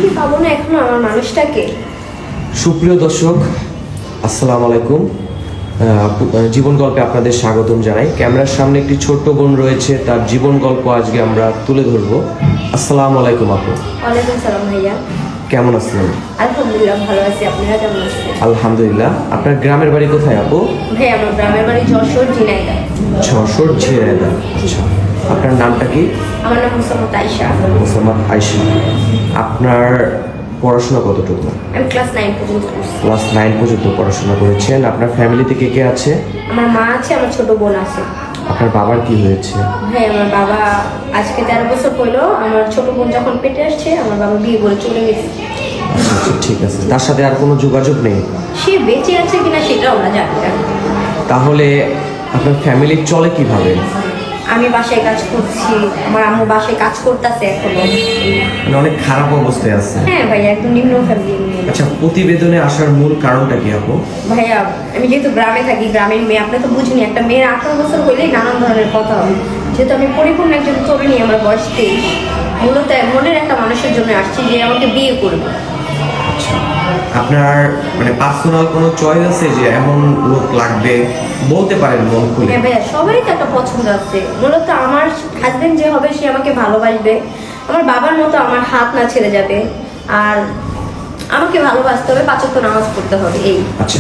কি পাবো না এখনো আমার মানুষটাকে? সুপ্রিয় দর্শক, আসসালামু আলাইকুম। জীবন গল্পে আপনাদের স্বাগতম জানাই। ক্যামেরার সামনে একটি ছোট্ট বোন রয়েছে, তার জীবন গল্প আজকে আমরা তুলে ধরবো। আসসালামু আলাইকুম আপু। ওয়ালাইকুম সালাম ভাইয়া। কেমন আছেন? আলহামদুলিল্লাহ ভালো আছি, আপনারা কেমন আছেন? আলহামদুলিল্লাহ। আপনার গ্রামের বাড়ি কোথায় আপু? ভাই আমার গ্রামের বাড়ি যশোর ঝিনাইদহ। যশোর ঝিনাইদহ। আচ্ছা, আপনার নামটা কি? আমার নাম মোসাম্মদ আয়েশা। মোসাম্মদ আয়েশা। আপনার পড়াশোনা কতটুকু? আমি ক্লাস 9 পর্যন্ত পড়ছি। ক্লাস 9 পর্যন্ত পড়াশোনা করেছেন। আপনার ফ্যামিলিতে কে কে আছে? আমার মা আছে, আমার ছোট বোন আছে। আপনার বাবার কি হয়েছে? ভাই আমার বাবা আজকে 13 বছর হলো। আমার ছোট বোন যখন পেটে আসছে আমার বাবা বিয়ে করে চলে গেছে। আচ্ছা, ঠিক আছে। তার সাথে আর কোনো যোগাযোগ নেই? সে বেঁচে আছে কিনা সেটাও আমরা জানি না। তাহলে আপনার ফ্যামিলি চলে কিভাবে? আমি বাসায় কাজ করছি, আমার আম্মু বাসায় কাজ করতেছে এখনো। মানে অনেক খারাপ অবস্থায় আছে। হ্যাঁ ভাই, একদম নিম্ন ফ্যামিলি। আচ্ছা, প্রতিবেদনে আসার মূল কারণটা কি আপু? ভাইয়া আমি যেহেতু গ্রামে থাকি, গ্রামের মেয়ে, আপনি তো বুঝিনি, একটা মেয়ের 18 বছর হইলেই নানান ধরনের কথা হয়। যেহেতু আমি পরিপূর্ণ একজন তরুণী, আমার বয়স 23, মূলত মনের একটা মানুষের জন্য আসছি যে আমাকে বিয়ে করবে। আচ্ছা, আপনার মানে পার্সোনাল কোনো চয়েস আছে যে এমন লোক লাগবে? বলতে পারেন মন খুলে। হ্যাঁ ভাইয়া, সবারই তো একটা পছন্দ আছে। মূলত আমার হাজবেন্ড যে হবে সে আমাকে ভালোবাসবে, আমার বাবার মতো আমার হাত না ছেড়ে যাবে, আর আমাকে ভালোবাসতে হবে, 5 ওয়াক্ত নামাজ পড়তে হবে। এই আচ্ছা,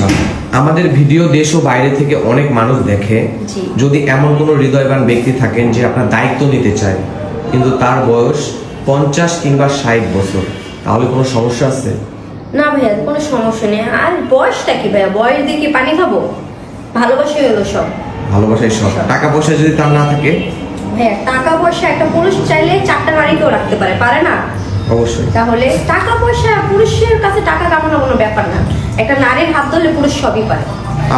আমাদের ভিডিও দেশ ও বাইরে থেকে অনেক মানুষ দেখে। জি। যদি এমন কোনো হৃদয়বান ব্যক্তি থাকেন যে আপনার দায়িত্ব নিতে চায়, কিন্তু তার বয়স 50 কিংবা 60 বছর, তাহলে কোনো সমস্যা আছে? না ভাইয়া, কোনো সমস্যা নেই। আর বয়সটা কি ভাইয়া, বয়স দিয়ে কি পানি খাবো? ভালোবাসাই হলো সব। ভালোবাসায় সব। টাকা পয়সা যদি তার না থাকে? হ্যাঁ, টাকা পয়সা একটা পুরুষ চাইলে 4টা নারীকেও রাখতে পারে, পারে না? অবশ্যই। তাহলে টাকা পয়সা, পুরুষের কাছে টাকা কামানো কোনো ব্যাপার না। একটা নারীর হাত ধরলে পুরুষ সবই পারে।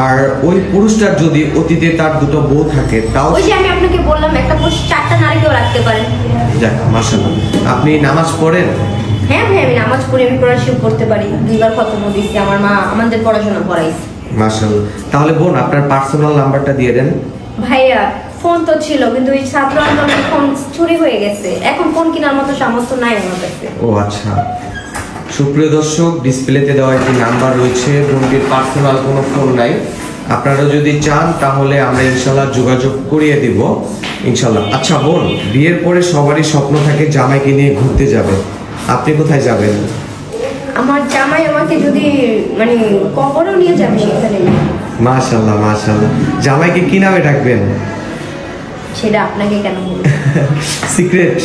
আর ওই পুরুষটার যদি অতীতে তার দুটো বউ থাকে, তাও? ওই যে আমি আপনাকে বললাম, একটা পুরুষ 4টা নারীকেও রাখতে পারে। যাক, মাশাআল্লাহ। আপনি নামাজ পড়েন? হ্যাঁ ভাই, আমি নামাজ পড়ি, আমি কোরআন শরীফ পড়তে পারি, 2বার খতম দিয়েছি, আমার মা আমাদের পড়াশোনা পড়াইছে। মাশাআল্লাহ। তাহলে বোন, আপনার পার্সোনাল নাম্বারটা দিয়ে দেন। ভাইয়া ফোন তো ছিল, কিন্তু ওই ছাত্র আন্দোলনের ফোন চুরি হয়ে গেছে, এখন ফোন কেনার মতো সামর্থ্য নাই আমার কাছে। ও আচ্ছা। সুপ্রিয় দর্শক, ডিসপ্লেতে দেওয়া একটি নাম্বার রয়েছে, বোনটির পার্সোনাল কোনো ফোন নাই। আপনারা যদি চান তাহলে আমরা ইনশাল্লাহ যোগাযোগ করিয়ে দিব, ইনশাল্লাহ। আচ্ছা বোন, বিয়ের পরে সবারই স্বপ্ন থাকে জামাইকে নিয়ে ঘুরতে যাবে। আপনি কোথায় যাবেন? আমার জামাই আমাকে যদি মানে কবরও নিয়ে যাবে সেখানে। মাশাআল্লাহ, মাশাআল্লাহ। জামাইকে কি নামে ডাকবেন? সেটা আপনাকে কেন বলবো? সিক্রেট।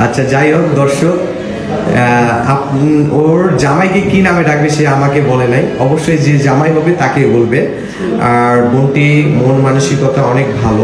আচ্ছা, যাই হোক দর্শক, ওর জামাইকে কি নামে ডাকবে সে আমাকে বলে নাই। অবশ্যই যে জামাই হবে তাকে বলবে। আর বোনটি মন মানসিকতা অনেক ভালো।